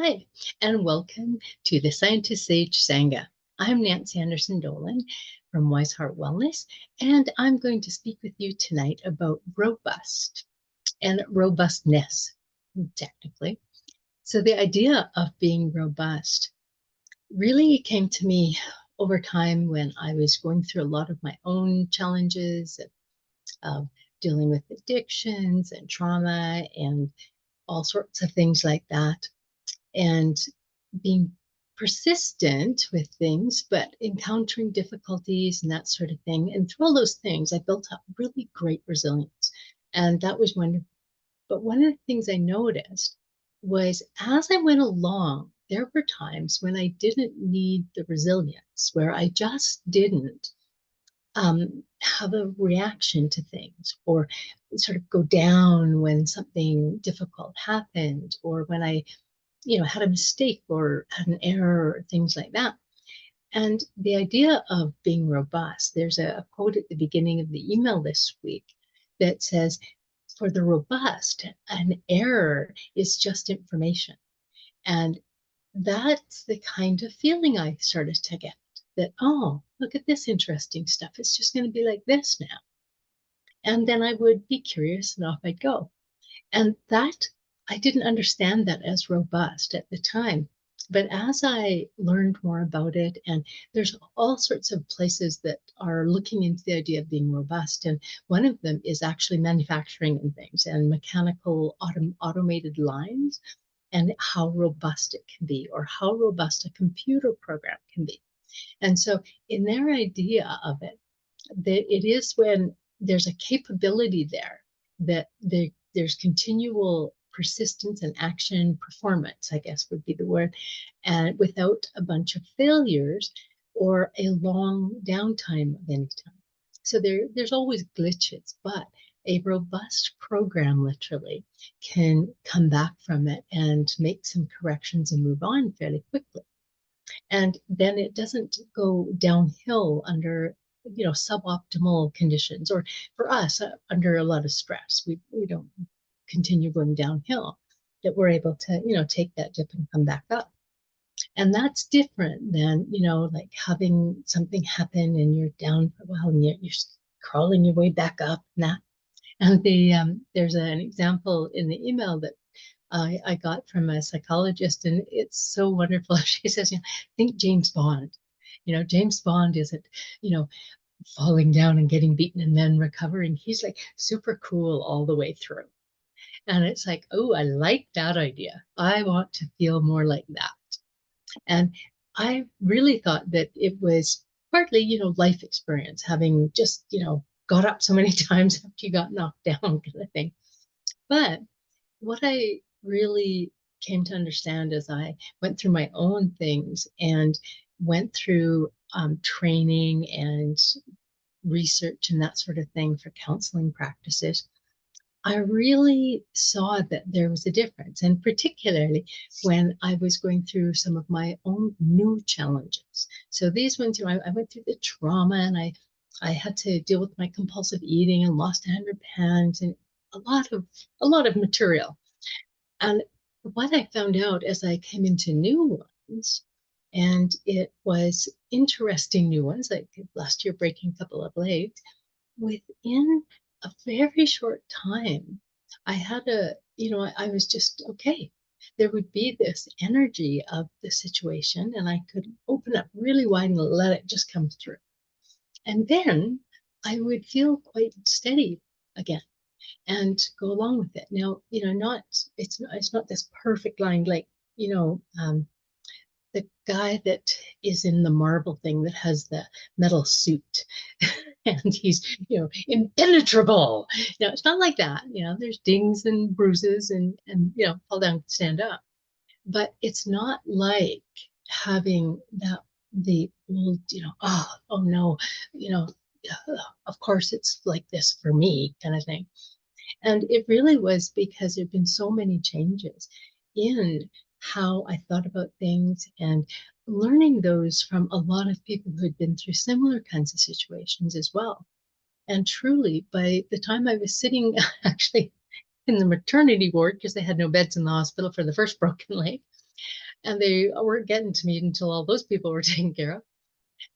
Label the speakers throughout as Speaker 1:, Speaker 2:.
Speaker 1: Hi, and welcome to the Scientist Sage Sangha. I'm Nancy Anderson Dolan from Wise Heart Wellness, and I'm going to speak with you tonight about robust and robustness, technically. So, the idea of being robust really came to me over time when I was going through a lot of my own challenges of dealing with addictions and trauma and all sorts of things like that. And being persistent with things, but encountering difficulties and that sort of thing. And through all those things, I built up really great resilience. And that was wonderful. But one of the things I noticed was as I went along, there were times when I didn't need the resilience, where I just didn't have a reaction to things or sort of go down when something difficult happened or when I had a mistake or had an error or things like that. And the idea of being robust, there's a quote at the beginning of the email this week that says, for the robust, an error is just information. And that's the kind of feeling I started to get that, oh, look at this interesting stuff. It's just going to be like this now. And then I would be curious and off I'd go. And that, I didn't understand that as robust at the time. But as I learned more about it, and there's all sorts of places that are looking into the idea of being robust. And one of them is actually manufacturing and things and mechanical automated lines and how robust it can be or how robust a computer program can be. And so in their idea of it, it is when there's a capability there that there's continual persistence and action performance, I guess would be the word, and without a bunch of failures or a long downtime of any time. So there's always glitches, but a robust program literally can come back from it and make some corrections and move on fairly quickly. And then it doesn't go downhill under suboptimal conditions or for us under a lot of stress. We don't continue going downhill, that we're able to take that dip and come back up. And that's different than like having something happen and you're down for a while and you're crawling your way back up and that. And there's an example in the email that I got from a psychologist, and it's so wonderful. She says, think James Bond. James Bond isn't, falling down and getting beaten and then recovering. He's like super cool all the way through. And it's like, oh, I like that idea. I want to feel more like that. And I really thought that it was partly, life experience, having just, got up so many times after you got knocked down kind of thing. But what I really came to understand as I went through my own things and went through training and research and that sort of thing for counseling practices, I really saw that there was a difference. And particularly when I was going through some of my own new challenges. So these ones, I went through the trauma and I had to deal with my compulsive eating and lost 100 pounds and a lot of material. And what I found out as I came into new ones, and it was interesting new ones, like last year breaking a couple of legs, within a very short time, I had I was just okay. There would be this energy of the situation, and I could open up really wide and let it just come through. And then I would feel quite steady again and go along with it. Now, it's not this perfect line like, the guy that is in the Marvel thing that has the metal suit and he's, impenetrable. It's not like that. There's dings and bruises and fall down, stand up. But it's not like having the old, oh no, you know, of course it's like this for me kind of thing. And it really was because there've been so many changes in how I thought about things and learning those from a lot of people who had been through similar kinds of situations as well. And truly, by the time I was sitting actually in the maternity ward, because they had no beds in the hospital for the first broken leg, And they weren't getting to me until all those people were taken care of.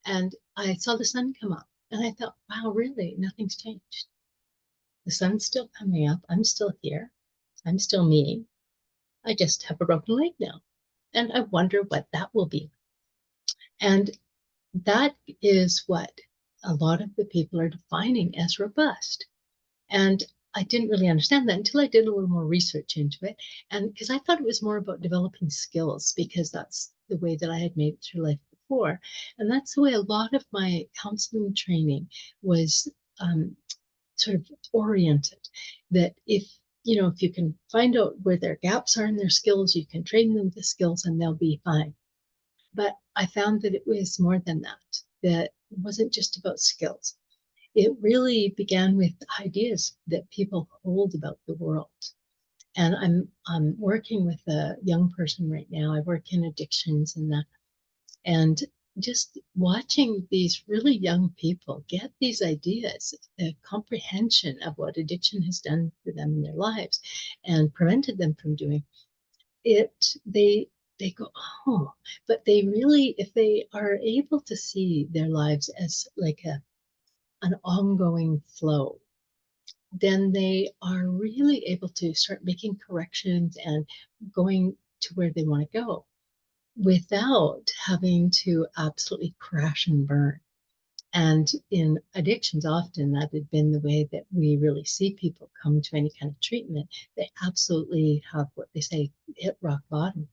Speaker 1: And I saw the sun come up and I thought, wow, really, nothing's changed. The sun's still coming up. I'm still here. I'm still me. I just have a broken leg now. And I wonder what that will be. And that is what a lot of the people are defining as robust. And I didn't really understand that until I did a little more research into it. And because I thought it was more about developing skills, because that's the way that I had made it through life before. And that's the way a lot of my counseling training was sort of oriented. That if you can find out where their gaps are in their skills, you can train them the skills and they'll be fine. But I found that it was more than that, that it wasn't just about skills. It really began with ideas that people hold about the world. And I'm working with a young person right now. I work in addictions and that, and just watching these really young people get these ideas, the comprehension of what addiction has done for them in their lives and prevented them from doing it, they go, oh, but they really, if they are able to see their lives as like an ongoing flow, then they are really able to start making corrections and going to where they want to go without having to absolutely crash and burn. And in addictions, often that had been the way that we really see people come to any kind of treatment. They absolutely have what they say hit rock bottom.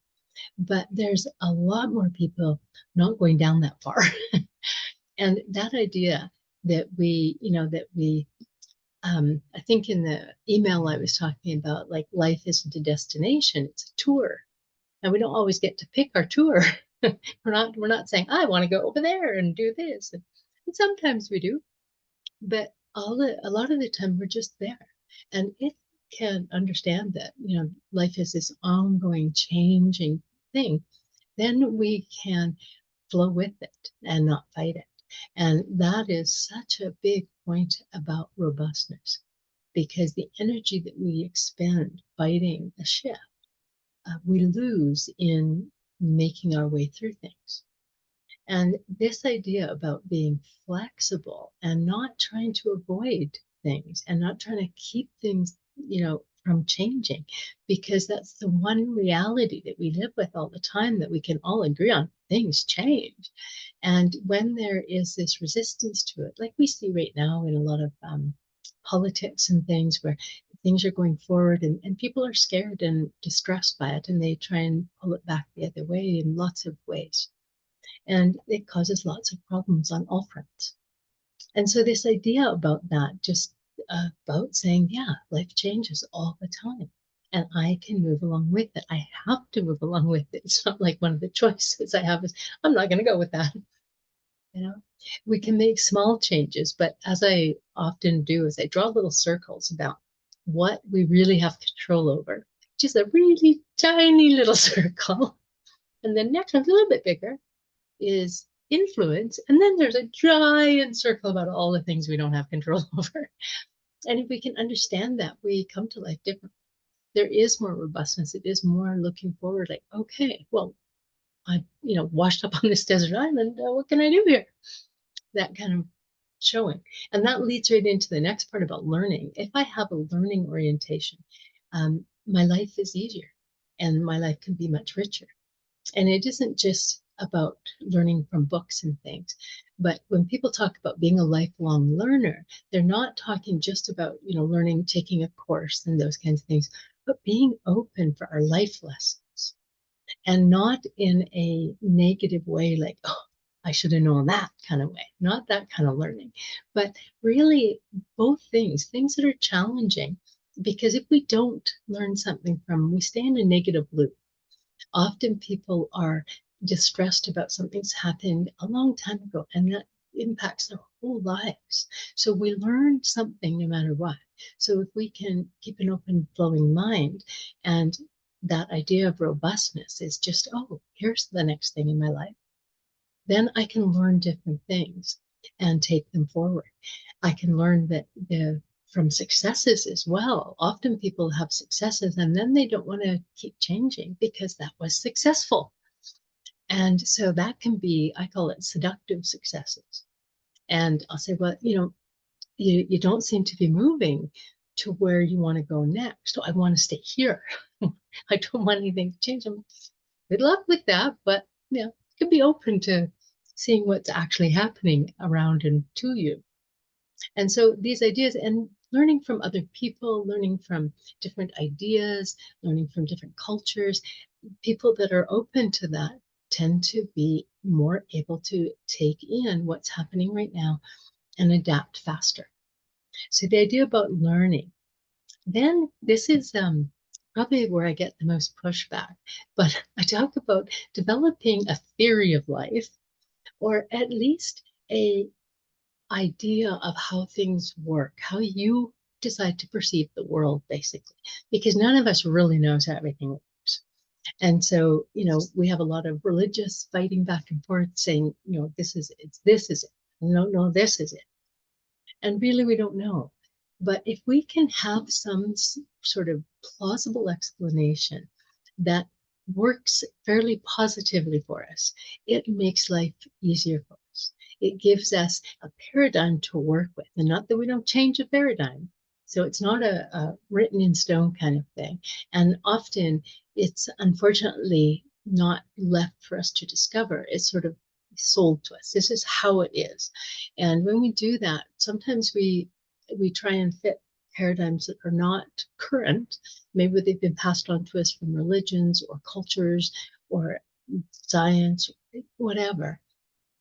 Speaker 1: But there's a lot more people not going down that far. And that idea that I think in the email I was talking about, like life isn't a destination, it's a tour. And we don't always get to pick our tour. We're not saying, I want to go over there and do this. And sometimes we do, but a lot of the time we're just there. And if we can understand that, life is this ongoing changing thing, then we can flow with it and not fight it. And that is such a big point about robustness, because the energy that we expend fighting a shift, we lose in making our way through things. And this idea about being flexible and not trying to avoid things and not trying to keep things, from changing, because that's the one reality that we live with all the time that we can all agree on. Things change. And when there is this resistance to it, like we see right now in a lot of politics and things where things are going forward and people are scared and distressed by it and they try and pull it back the other way in lots of ways. And it causes lots of problems on all fronts. And so this idea about that, just about saying, yeah, life changes all the time. And I can move along with it. I have to move along with it. It's not like one of the choices I have is, I'm not going to go with that. We can make small changes, but as I often do, is I draw little circles about what we really have control over, just a really tiny little circle. And the next one's a little bit bigger, is influence. And then there's a giant circle about all the things we don't have control over. And if we can understand that, we come to life differently. There is more robustness. It is more looking forward, like, okay, well, I, washed up on this desert island. What can I do here? That kind of showing. And that leads right into the next part about learning. If I have a learning orientation, my life is easier and my life can be much richer. And it isn't just about learning from books and things, but when people talk about being a lifelong learner, they're not talking just about, learning, taking a course and those kinds of things, but being open for our life lessons, and not in a negative way, like, oh, I should have known that kind of way, not that kind of learning, but really both things that are challenging, because if we don't learn something from, we stay in a negative loop. Often people are distressed about something's happened a long time ago and that impacts their whole lives. So we learn something no matter what. So if we can keep an open flowing mind, and that idea of robustness is just, oh, here's the next thing in my life, then I can learn different things and take them forward. I can learn that from successes as well. Often people have successes and then they don't want to keep changing because that was successful. And so that can be, I call it seductive successes. And I'll say, well, you don't seem to be moving to where you want to go next. So I want to stay here. I don't want anything to change. Good luck with that, but you could be open to seeing what's actually happening around and to you. And so these ideas and learning from other people, learning from different ideas, learning from different cultures, people that are open to that tend to be more able to take in what's happening right now and adapt faster. So the idea about learning, then this is probably where I get the most pushback, but I talk about developing a theory of life, or at least a idea of how things work, how you decide to perceive the world, basically, because none of us really knows how everything works. And so, we have a lot of religious fighting back and forth saying, this is it. No, this is it. And really, we don't know. But if we can have some sort of plausible explanation that works fairly positively for us, it makes life easier for us. It gives us a paradigm to work with, and not that we don't change a paradigm. So it's not a written in stone kind of thing. And often it's unfortunately not left for us to discover. It's sort of sold to us. This is how it is. And when we do that, sometimes we try and fit paradigms that are not current. Maybe they've been passed on to us from religions or cultures or science, whatever.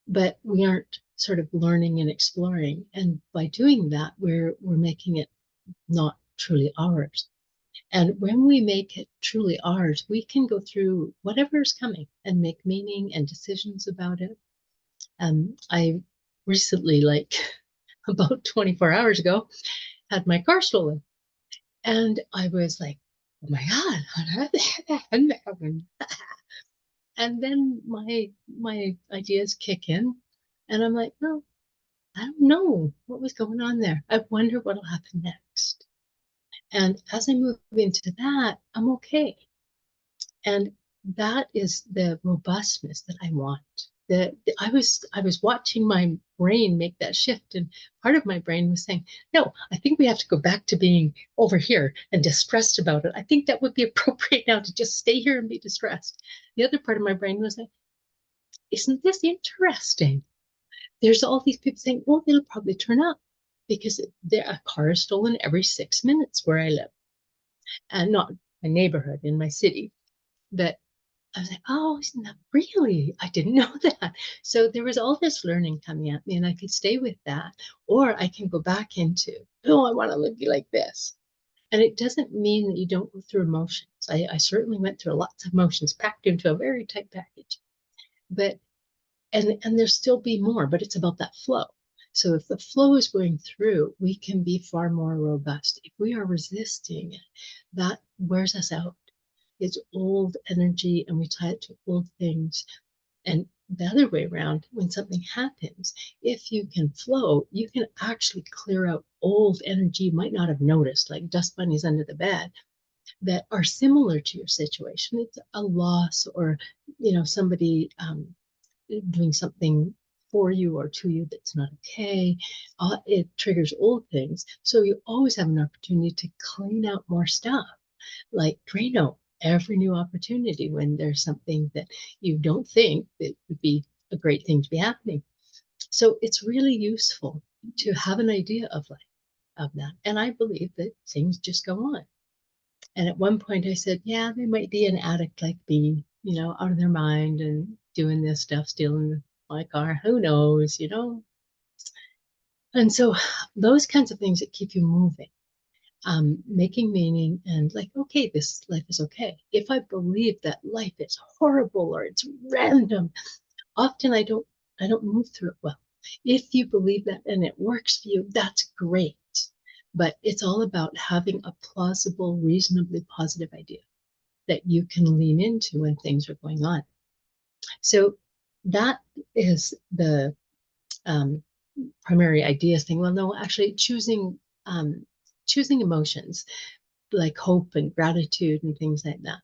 Speaker 1: But we aren't sort of learning and exploring. And by doing that, we're making it not truly ours. And when we make it truly ours, we can go through whatever is coming and make meaning and decisions about it. I recently, like about 24 hours ago, had my car stolen. And I was like, oh my God, how did that happen? And then my ideas kick in. And I'm like, no, I don't know what was going on there. I wonder what'll happen next. And as I move into that, I'm okay. And that is the robustness that I want. I was watching my brain make that shift, and part of my brain was saying, "No, I think we have to go back to being over here and distressed about it. I think that would be appropriate now to just stay here and be distressed." The other part of my brain was like, "Isn't this interesting? There's all these people saying, well, it'll probably turn up because a car is stolen every 6 minutes where I live, and not my neighborhood in my city, but." I was like, oh, isn't that really? I didn't know that. So there was all this learning coming at me, and I could stay with that, or I can go back into, oh, I want to live like this. And it doesn't mean that you don't go through emotions. I certainly went through lots of emotions packed into a very tight package. But and there'll still be more, but it's about that flow. So if the flow is going through, we can be far more robust. If we are resisting it, that wears us out. It's old energy and we tie it to old things. And the other way around, when something happens, if you can flow, you can actually clear out old energy you might not have noticed, like dust bunnies under the bed, that are similar to your situation. It's a loss, or somebody doing something for you or to you that's not okay. It triggers old things. So you always have an opportunity to clean out more stuff, like Drano, every new opportunity when there's something that you don't think that would be a great thing to be happening. So it's really useful to have an idea of life, of that. And I believe that things just go on. And at one point I said, yeah, they might be an addict like me, out of their mind and doing this stuff, stealing my car, who knows. And so those kinds of things that keep you moving, making meaning, and like, okay, this life is okay. If I believe that life is horrible or it's random, often I don't move through it well. If you believe that and it works for you, that's great. But it's all about having a plausible, reasonably positive idea that you can lean into when things are going on. So that is the um, primary ideas thing. Well, no, actually choosing emotions like hope and gratitude and things like that.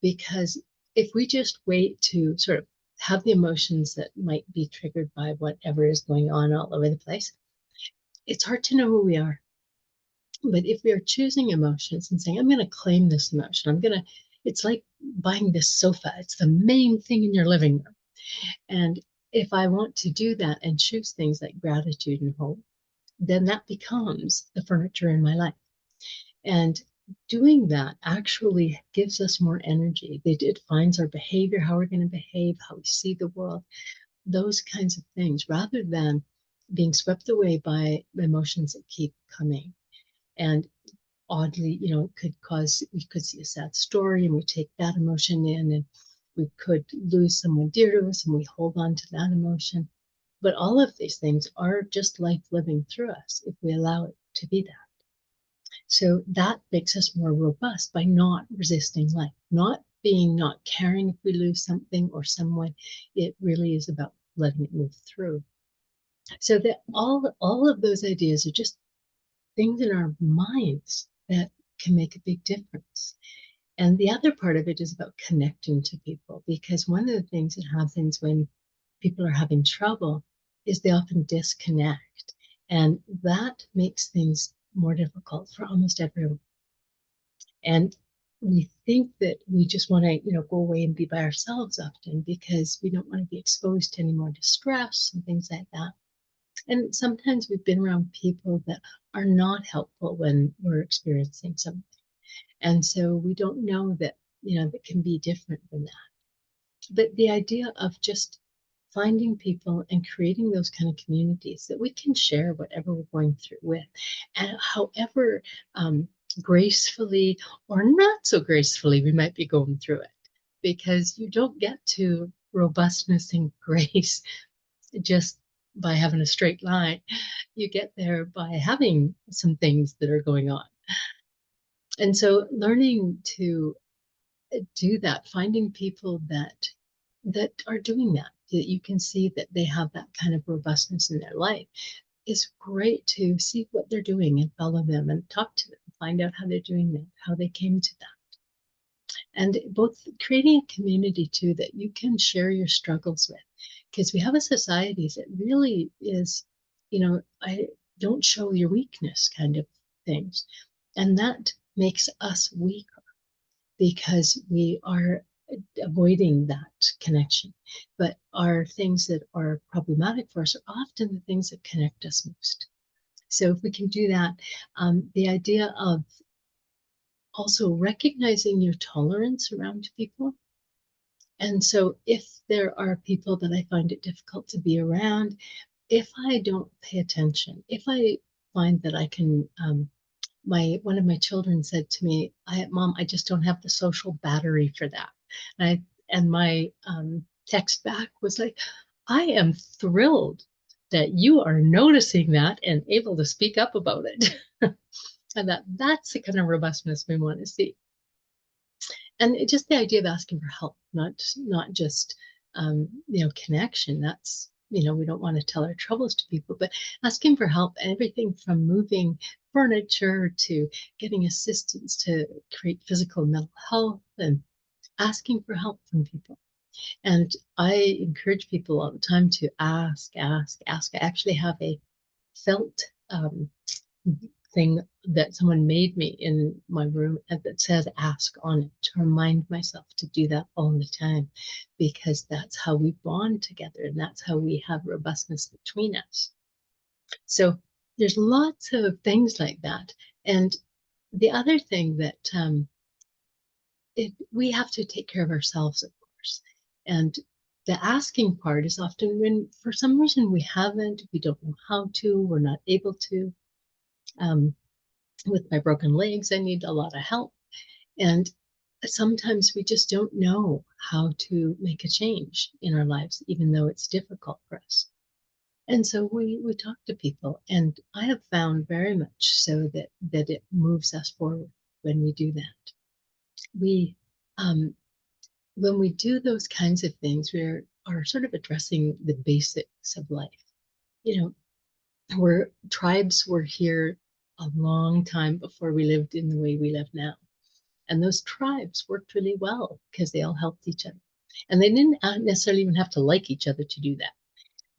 Speaker 1: Because if we just wait to sort of have the emotions that might be triggered by whatever is going on all over the place, it's hard to know who we are. But if we are choosing emotions and saying, I'm going to claim this emotion, it's like buying this sofa. It's the main thing in your living room. And if I want to do that and choose things like gratitude and hope, then that becomes the furniture in my life. And doing that actually gives us more energy. It defines our behavior, how we're going to behave, how we see the world, those kinds of things, rather than being swept away by emotions that keep coming. And oddly, it could cause, we could see a sad story and we take that emotion in, and we could lose someone dear to us and we hold on to that emotion. But all of these things are just life living through us if we allow it to be that. So that makes us more robust by not resisting life, not caring if we lose something or someone. It really is about letting it move through. So that all of those ideas are just things in our minds that can make a big difference. And the other part of it is about connecting to people, because one of the things that happens when people are having trouble is they often disconnect. And that makes things more difficult for almost everyone. And we think that we just want to, go away and be by ourselves often because we don't want to be exposed to any more distress and things like that. And sometimes we've been around people that are not helpful when we're experiencing something. And so we don't know that, that can be different than that. But the idea of just finding people and creating those kind of communities that we can share whatever we're going through with, and however gracefully or not so gracefully we might be going through it, because you don't get to robustness and grace just by having a straight line. You get there by having some things that are going on. And so learning to do that, finding people that are doing that you can see that they have that kind of robustness in their life, is great to see what they're doing and follow them and talk to them, find out how they're doing that, how they came to that. And both creating a community too that you can share your struggles with, because we have a society that really is, I don't show your weakness kind of things. And that makes us weaker because we are avoiding that connection. But our things that are problematic for us are often the things that connect us most. So if we can do that, the idea of also recognizing your tolerance around people. And so if there are people that I find it difficult to be around, if I don't pay attention, if I find that I can, one of my children said to me, Mom, I just don't have the social battery for that. And my text back was like, I am thrilled that you are noticing that and able to speak up about it. And that's the kind of robustness we want to see. And just the idea of asking for help, not just connection. That's, we don't want to tell our troubles to people, but asking for help, everything from moving furniture to getting assistance to create physical and mental health, and asking for help from people. And I encourage people all the time to ask. I actually have a felt thing that someone made me in my room that says ask on it, to remind myself to do that all the time, because that's how we bond together and that's how we have robustness between us. So there's lots of things like that. And the other thing that we have to take care of ourselves, of course. And the asking part is often when, for some reason, we don't know how to, we're not able to. With my broken legs, I need a lot of help. And sometimes we just don't know how to make a change in our lives, even though it's difficult for us. And so we talk to people, and I have found very much so that it moves us forward when we do that. We when we do those kinds of things, we are sort of addressing the basics of life. You know, tribes were here a long time before we lived in the way we live now. And those tribes worked really well because they all helped each other. And they didn't necessarily even have to like each other to do that.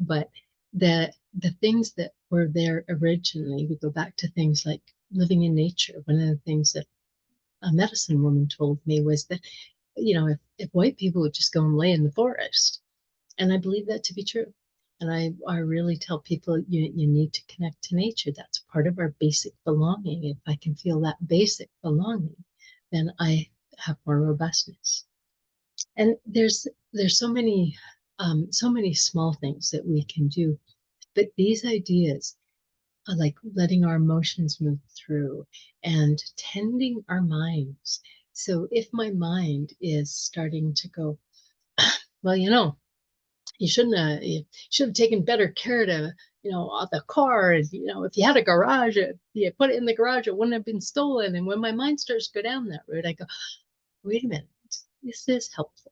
Speaker 1: But the things that were there originally, we go back to things like living in nature. One of the things that a medicine woman told me was that, if white people would just go and lay in the forest, and I believe that to be true. And I really tell people you need to connect to nature. That's part of our basic belonging. If I can feel that basic belonging, then I have more robustness. And there's so many small things that we can do. But these ideas are like letting our emotions move through and tending our minds. So if my mind is starting to go, well, you should have taken better care to, of the car. If you had a garage, if you put it in the garage, it wouldn't have been stolen. And when my mind starts to go down that road, I go, wait a minute, this is helpful.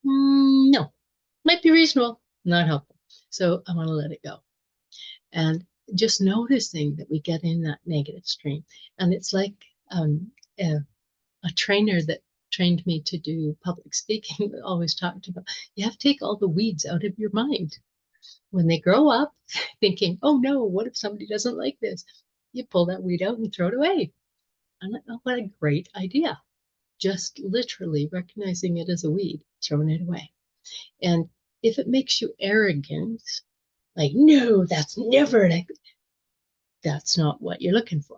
Speaker 1: No, might be reasonable, not helpful. So I want to let it go. And just noticing that we get in that negative stream. And it's like a, a trainer that trained me to do public speaking always talked about, you have to take all the weeds out of your mind. When they grow up thinking, oh no, what if somebody doesn't like this? You pull that weed out and throw it away. I'm like, oh, what a great idea. Just literally recognizing it as a weed, throwing it away. And if it makes you arrogant, like, no, that's not what you're looking for.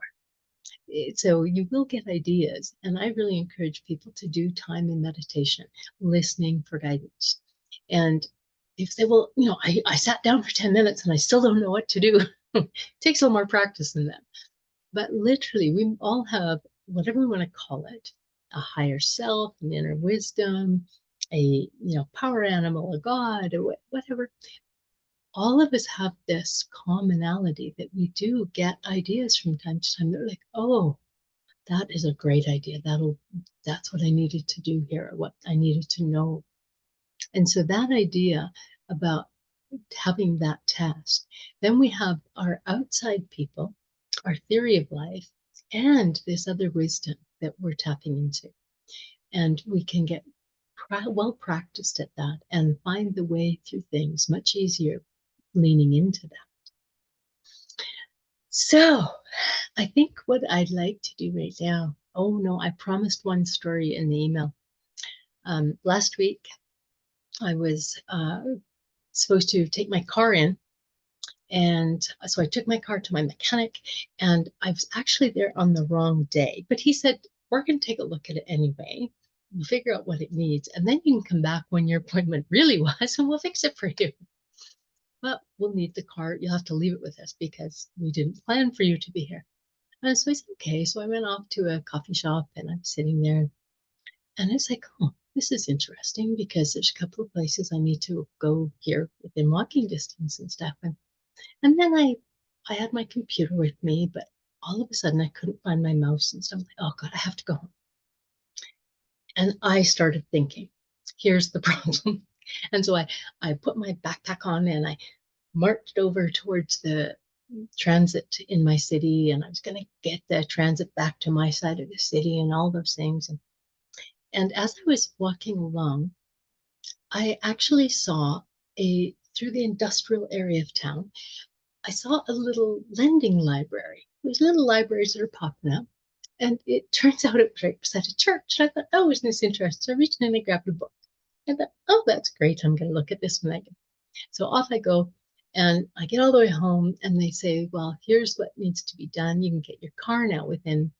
Speaker 1: So you will get ideas. And I really encourage people to do time in meditation, listening for guidance. And if they will, I sat down for 10 minutes and I still don't know what to do. It takes a little more practice than that. But literally, we all have whatever we want to call it, a higher self, an inner wisdom, a power animal, a god, or whatever. All of us have this commonality that we do get ideas from time to time. They're like, oh, that is a great idea. That's what I needed to do here, or what I needed to know. And so that idea about having that task, then we have our outside people, our theory of life, and this other wisdom that we're tapping into. And we can get well practiced at that and find the way through things much easier leaning into that. So I think what I'd like to do right now, oh no, I promised one story in the email. Last week, I was supposed to take my car in. And so I took my car to my mechanic, and I was actually there on the wrong day. But he said, we're going to take a look at it anyway. We'll figure out what it needs. And then you can come back when your appointment really was, and we'll fix it for you. But we'll need the car. You'll have to leave it with us because we didn't plan for you to be here. And so I said, okay. So I went off to a coffee shop, and I'm sitting there. And it's like, oh, this is interesting because there's a couple of places I need to go here within walking distance and stuff. And then I had my computer with me, but all of a sudden I couldn't find my mouse and stuff. I'm like, oh God, I have to go home. And I started thinking, here's the problem. And so I put my backpack on and I marched over towards the transit in my city, and I was going to get the transit back to my side of the city and all those things. And as I was walking along, I actually saw through the industrial area of town, I saw a little lending library. There's little libraries that are popping up. And it turns out it was right beside a church. And I thought, oh, isn't this interesting? So I reached in and I grabbed a book. I thought, oh, that's great. I'm going to look at this when I get. So off I go. And I get all the way home, and they say, well, here's what needs to be done. You can get your car now within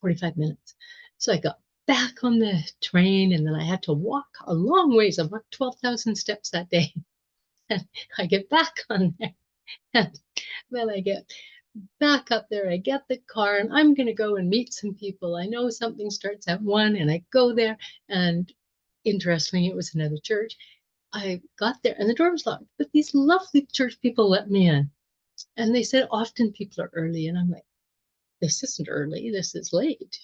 Speaker 1: 45 minutes. So I got back on the train, and then I had to walk a long ways. I walked 12,000 steps that day. And I get back on there. And then I get back up there, I get the car, and I'm going to go and meet some people. I know something starts at 1, and I go there. And interestingly, it was another church. I got there, and the door was locked, but these lovely church people let me in. And they said, often people are early. And I'm like, this isn't early, this is late,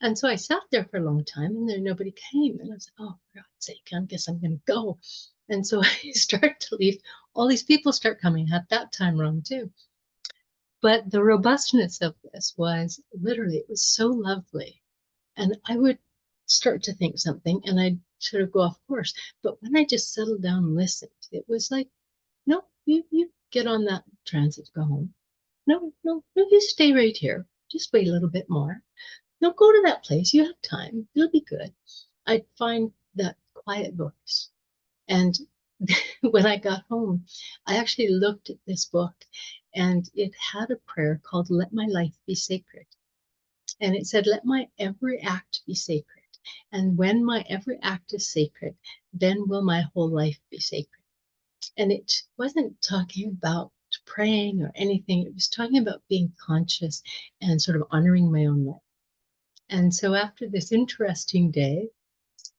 Speaker 1: And so I sat there for a long time, and then nobody came. And I was like, oh, for God's sake, I guess I'm going to go. And so I start to leave. All these people start coming at that time wrong too. But the robustness of this was literally, it was so lovely. And I would start to think something and I'd sort of go off course. But when I just settled down and listened, it was like, no, you get on that transit, go home. No, no, no, you stay right here. Just wait a little bit more. No, go to that place. You have time. It'll be good. I'd find that quiet voice. And when I got home, I actually looked at this book and it had a prayer called Let My Life Be Sacred. And it said, Let my every act be sacred. And when my every act is sacred, then will my whole life be sacred. And it wasn't talking about praying or anything. It was talking about being conscious and sort of honoring my own life. And so after this interesting day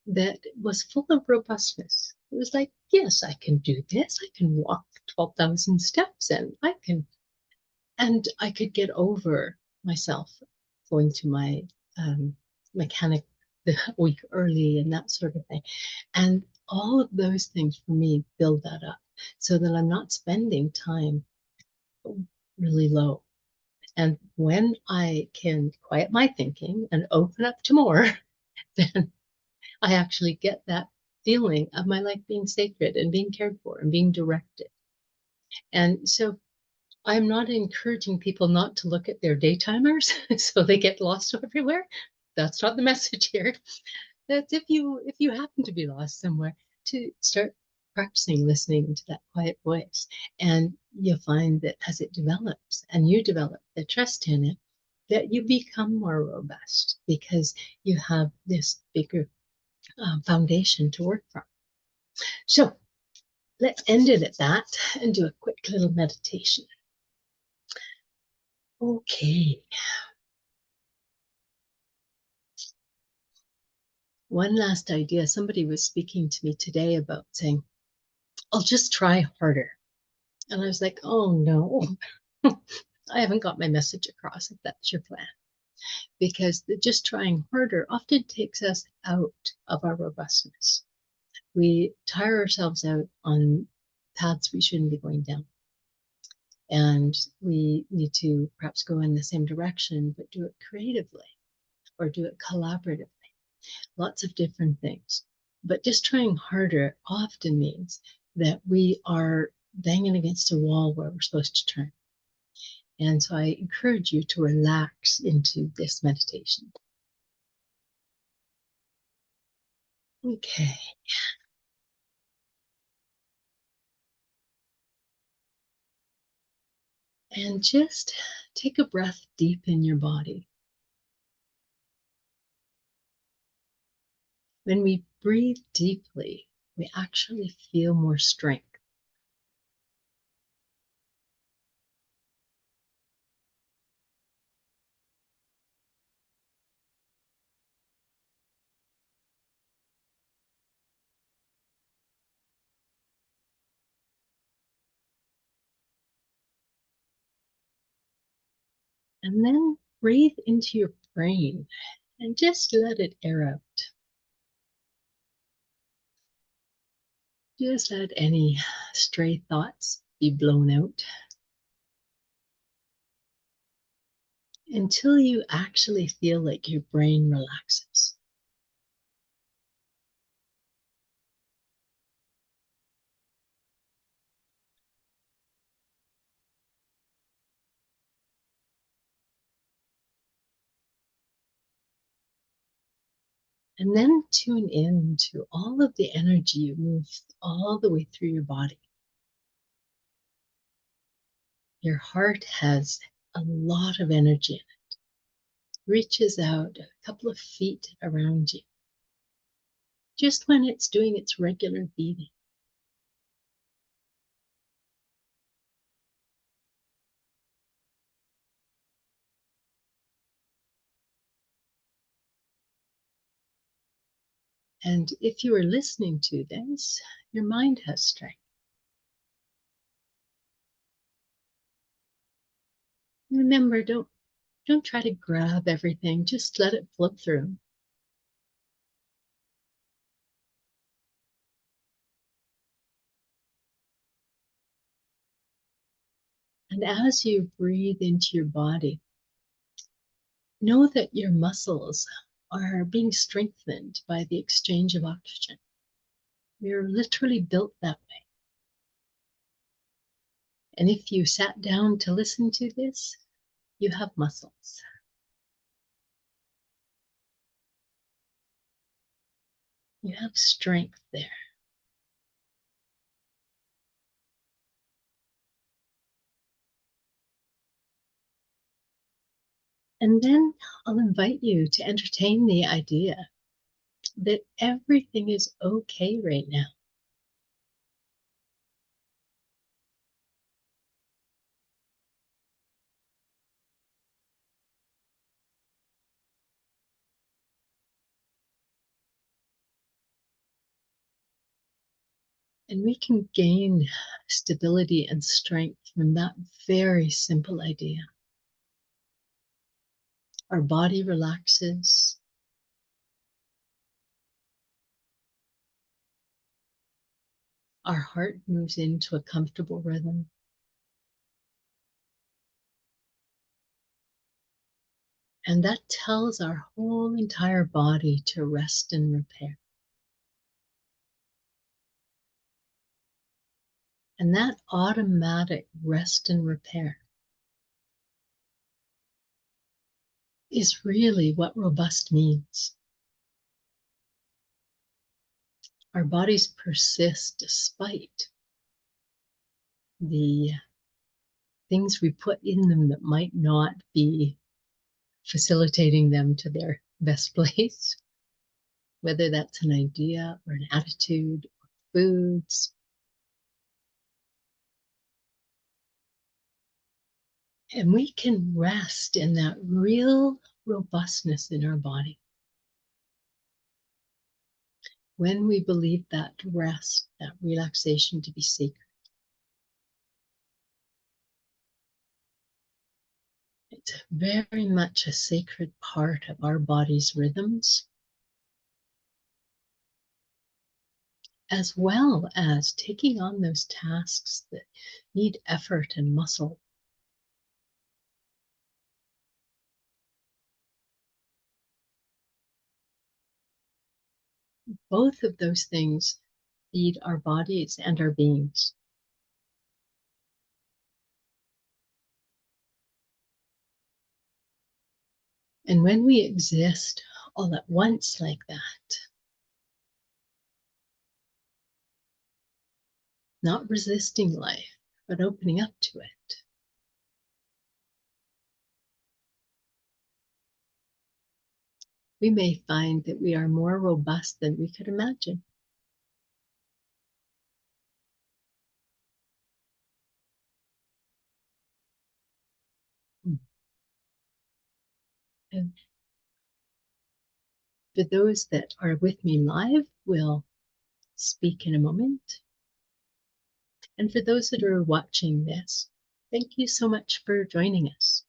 Speaker 1: that was full of robustness, it was like, yes, I can do this. I can walk 12,000 steps and I could get over myself going to my mechanic the week early and that sort of thing. And all of those things for me build that up so that I'm not spending time really low. And when I can quiet my thinking and open up to more, then I actually get that feeling of my life being sacred and being cared for and being directed. And so I'm not encouraging people not to look at their daytimers so they get lost everywhere. That's not the message here. That's if you happen to be lost somewhere, to start practicing listening to that quiet voice. And you'll find that as it develops and you develop the trust in it, that you become more robust because you have this bigger foundation to work from. So let's end it at that and do a quick little meditation. Okay. One last idea. Somebody was speaking to me today about saying, I'll just try harder. And I was like, oh no, I haven't got my message across if that's your plan. Because just trying harder often takes us out of our robustness. We tire ourselves out on paths we shouldn't be going down. And we need to perhaps go in the same direction, but do it creatively or do it collaboratively. Lots of different things. But just trying harder often means that we are banging against a wall where we're supposed to turn. And so I encourage you to relax into this meditation. Okay. And just take a breath deep in your body. When we breathe deeply, we actually feel more strength. And then breathe into your brain and just let it air out. Just let any stray thoughts be blown out until you actually feel like your brain relaxes. And then tune in to all of the energy you move all the way through your body. Your heart has a lot of energy in it. Reaches out a couple of feet around you, just when it's doing its regular beating. And if you are listening to this, your mind has strength. Remember, don't try to grab everything, just let it flow through. And as you breathe into your body, know that your muscles are being strengthened by the exchange of oxygen. We're literally built that way. And if you sat down to listen to this, you have muscles. You have strength there. And then I'll invite you to entertain the idea that everything is okay right now. And we can gain stability and strength from that very simple idea. Our body relaxes. Our heart moves into a comfortable rhythm. And that tells our whole entire body to rest and repair. And that automatic rest and repair is really what robust means. Our bodies persist despite the things we put in them that might not be facilitating them to their best place, whether that's an idea or an attitude or foods. And we can rest in that real robustness in our body when we believe that rest, that relaxation to be sacred. It's very much a sacred part of our body's rhythms, as well as taking on those tasks that need effort and muscle. Both of those things feed our bodies and our beings. And when we exist all at once like that, not resisting life, but opening up to it, we may find that we are more robust than we could imagine. And for those that are with me live, we'll speak in a moment. And for those that are watching this, thank you so much for joining us.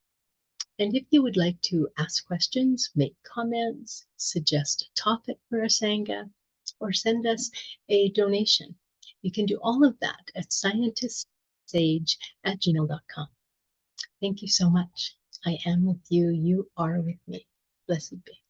Speaker 1: And if you would like to ask questions, make comments, suggest a topic for a Sangha, or send us a donation, you can do all of that at scientistsage@gmail.com. Thank you so much. I am with you. You are with me. Blessed be.